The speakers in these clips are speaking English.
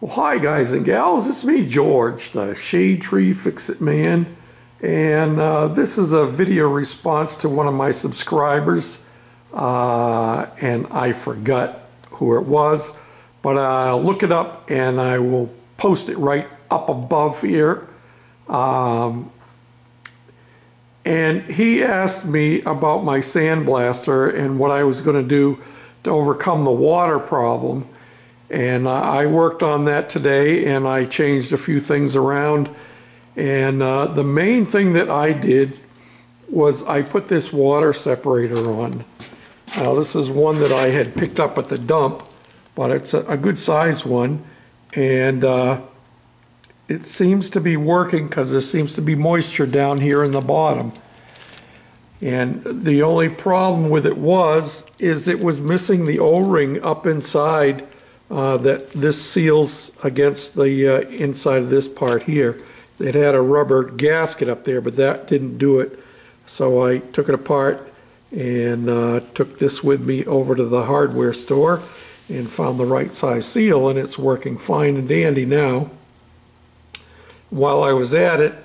Well, hi guys and gals, it's me George, the Shade Tree Fix-It Man, and this is a video response to one of my subscribers, and I forgot who it was, but I'll look it up and I will post it right up above here. And he asked me about my sandblaster and what I was going to do to overcome the water problem. And I worked on that today, and I changed a few things around. And the main thing that I did was I put this water separator on. Now this is one that I had picked up at the dump, but it's a good size one. And it seems to be working because there seems to be moisture down here in the bottom. And the only problem with it is it was missing the O-ring up inside that this seals against the inside of this part here. It had a rubber gasket up there, but that didn't do it. So I took it apart and took this with me over to the hardware store and found the right size seal, and it's working fine and dandy now. While I was at it,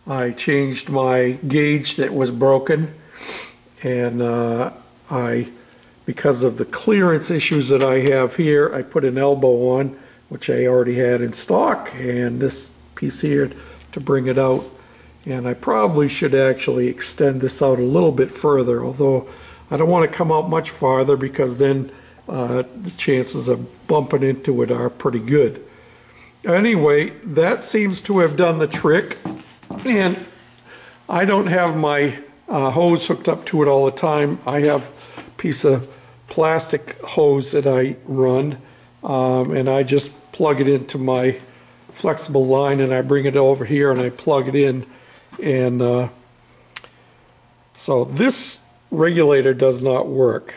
I changed my gauge that was broken, and because of the clearance issues that I have here, I put an elbow on, which I already had in stock, and this piece here to bring it out. And I probably should actually extend this out a little bit further, although I don't want to come out much farther because then the chances of bumping into it are pretty good. Anyway, that seems to have done the trick, and I don't have my hose hooked up to it all the time. I have piece of plastic hose that I run, and I just plug it into my flexible line, and I bring it over here and I plug it in, and so this regulator does not work.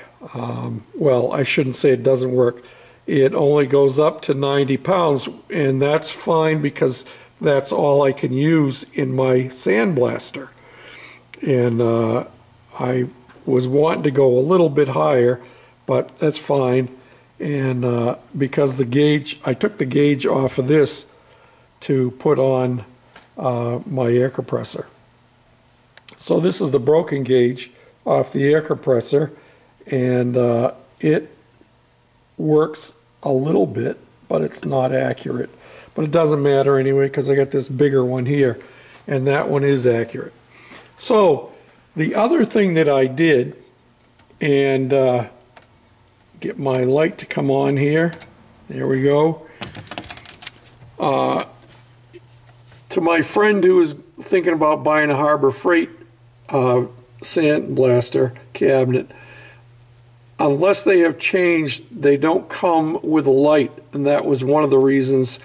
Well, I shouldn't say it doesn't work. It only goes up to 90 pounds, and that's fine because that's all I can use in my sandblaster. And I was wanting to go a little bit higher, but that's fine. And because the gauge, I took the gauge off of this to put on my air compressor. So this is the broken gauge off the air compressor, and it works a little bit, but it's not accurate. But it doesn't matter anyway because I got this bigger one here, and that one is accurate. So the other thing that I did, and get my light to come on here, there we go, to my friend who is thinking about buying a Harbor Freight sandblaster cabinet, unless they have changed, they don't come with a light, and that was one of the reasons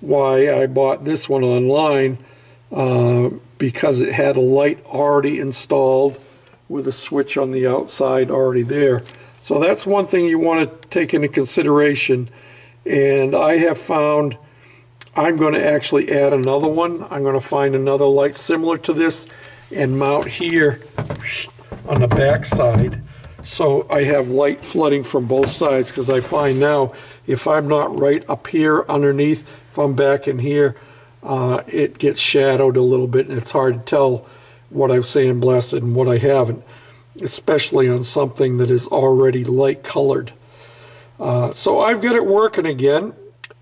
why I bought this one online, because it had a light already installed with a switch on the outside already there. So that's one thing you want to take into consideration. And I have found I'm going to actually add another one. I'm going to find another light similar to this and mount here on the back side, so I have light flooding from both sides, because I find now if I'm not right up here underneath, if I'm back in here, it gets shadowed a little bit, and it's hard to tell what I've sandblasted and what I haven't, especially on something that is already light colored. So I've got it working again.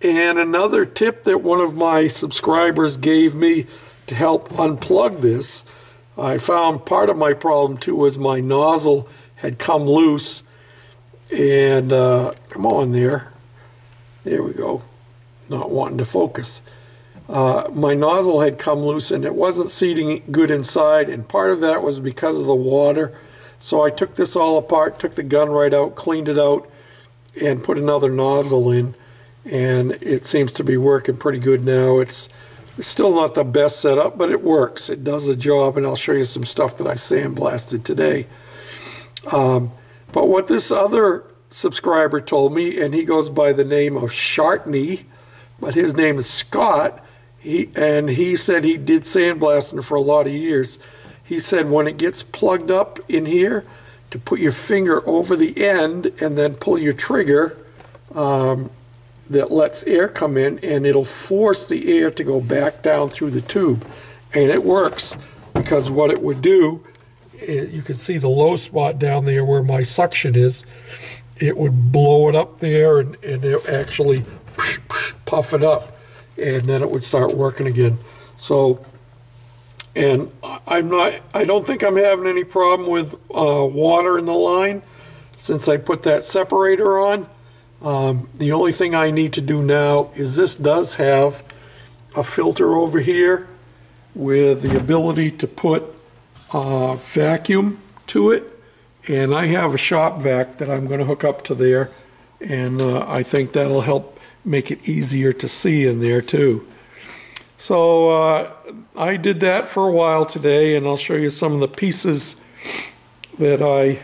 And another tip that one of my subscribers gave me to help unplug this, I found part of my problem too was my nozzle had come loose, and come on there we go, not wanting to focus. My nozzle had come loose and it wasn't seating good inside, and part of that was because of the water. So I took this all apart, took the gun right out, cleaned it out, and put another nozzle in, and it seems to be working pretty good now. It's still not the best setup, but it works. It does the job, and I'll show you some stuff that I sandblasted today. But what this other subscriber told me, and he goes by the name of Shartney, but his name is Scott, he said he did sandblasting for a lot of years. He said when it gets plugged up in here, to put your finger over the end and then pull your trigger, that lets air come in, and it'll force the air to go back down through the tube. And it works, because what it would do, you can see the low spot down there where my suction is. It would blow it up there, and it actually puff it up, and then it would start working again. So, and I don't think I'm having any problem with water in the line since I put that separator on. The only thing I need to do now is this does have a filter over here with the ability to put vacuum to it, and I have a shop vac that I'm going to hook up to there, and I think that'll help make it easier to see in there too. So I did that for a while today, and I'll show you some of the pieces that I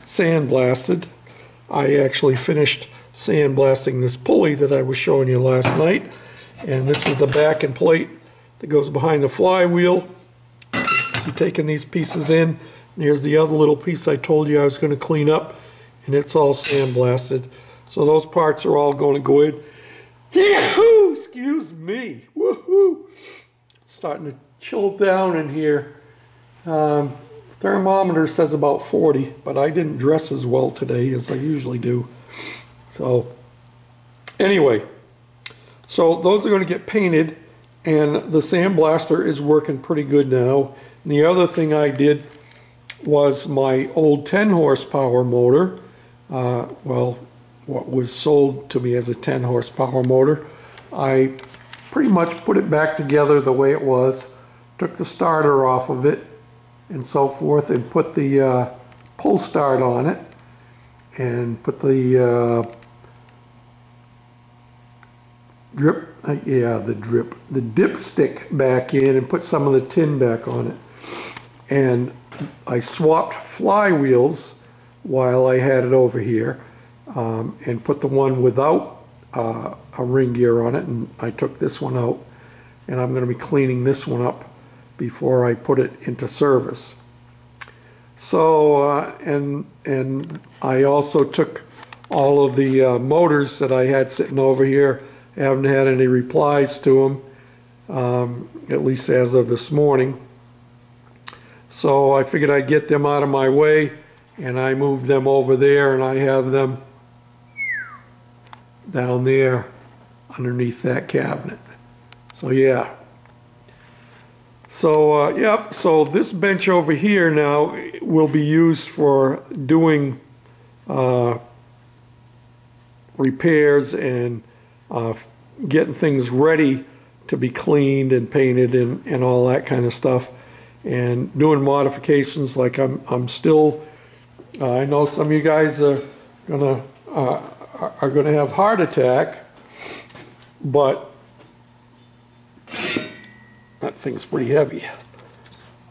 sandblasted. I actually finished sandblasting this pulley that I was showing you last night, and this is the back and plate that goes behind the flywheel. You're taking these pieces in, and here's the other little piece I told you I was going to clean up, and it's all sandblasted. So those parts are all going to go in. Yahoo! Excuse me. Woohoo! It's starting to chill down in here. Thermometer says about 40, but I didn't dress as well today as I usually do. So anyway, so those are going to get painted, and the sandblaster is working pretty good now. And the other thing I did was my old 10 horsepower motor, well, what was sold to me as a 10 horsepower motor, I pretty much put it back together the way it was, took the starter off of it and so forth, and put the pull start on it, and put the the dipstick back in, and put some of the tin back on it. And I swapped flywheels while I had it over here, and put the one without a ring gear on it, and I took this one out, and I'm going to be cleaning this one up before I put it into service. So and I also took all of the motors that I had sitting over here. I haven't had any replies to them, at least as of this morning. So I figured I'd get them out of my way, and I moved them over there, and I have them down there underneath that cabinet. So yeah. So yep, so this bench over here now will be used for doing repairs and getting things ready to be cleaned and painted and all that kind of stuff, and doing modifications. Like I'm still, I know some of you guys are gonna have heart attack, but that thing's pretty heavy.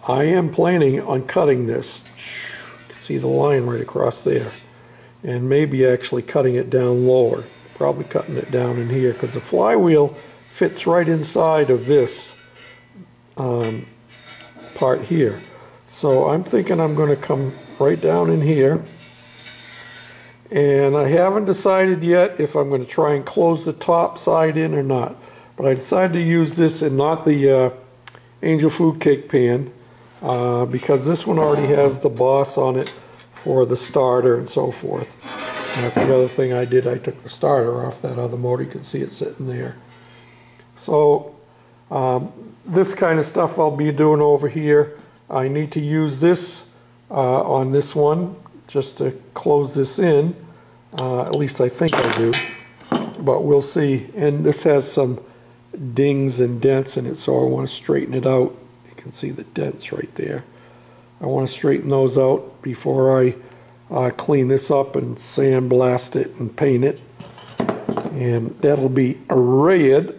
I am planning on cutting this. See the line right across there, and maybe actually cutting it down lower. Probably cutting it down in here, because the flywheel fits right inside of this part here. So I'm thinking I'm going to come right down in here, and I haven't decided yet if I'm going to try and close the top side in or not. But I decided to use this and not the Angel Food Cake pan, because this one already has the boss on it for the starter and so forth. And that's the other thing I did. I took the starter off that other motor. You can see it sitting there. So this kind of stuff I'll be doing over here. I need to use this on this one just to close this in. At least I think I do, but we'll see. And this has some dings and dents in it, so I want to straighten it out. You can see the dents right there. I want to straighten those out before I clean this up and sandblast it and paint it. And that'll be a red,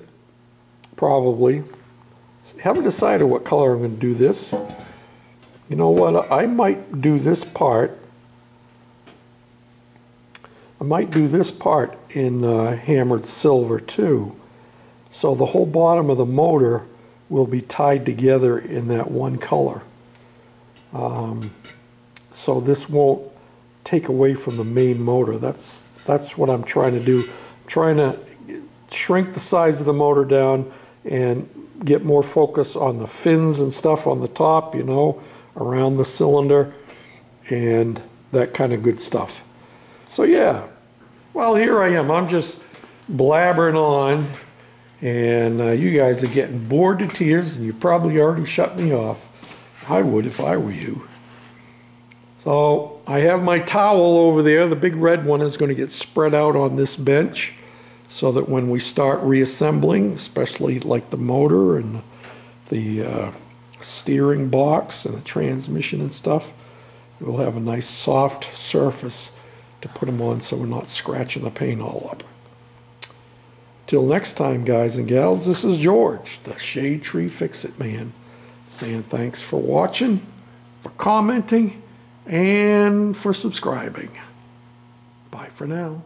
probably. Haven't decided what color I'm going to do this. You know what? I might do this part. I might do this part in hammered silver too. So the whole bottom of the motor will be tied together in that one color. So this won't take away from the main motor. That's what I'm trying to do. I'm trying to shrink the size of the motor down and get more focus on the fins and stuff on the top, you know, around the cylinder and that kind of good stuff. So yeah, well, here I am. I'm just blabbering on, and you guys are getting bored to tears, and you probably already shut me off. I would if I were you. So I have my towel over there. The big red one is going to get spread out on this bench so that when we start reassembling, especially like the motor and the steering box and the transmission and stuff, we'll have a nice soft surface to put them on so we're not scratching the paint all up. Till next time, guys and gals, this is George, the Shade Tree Fix-It Man, saying thanks for watching, for commenting, and for subscribing. Bye for now.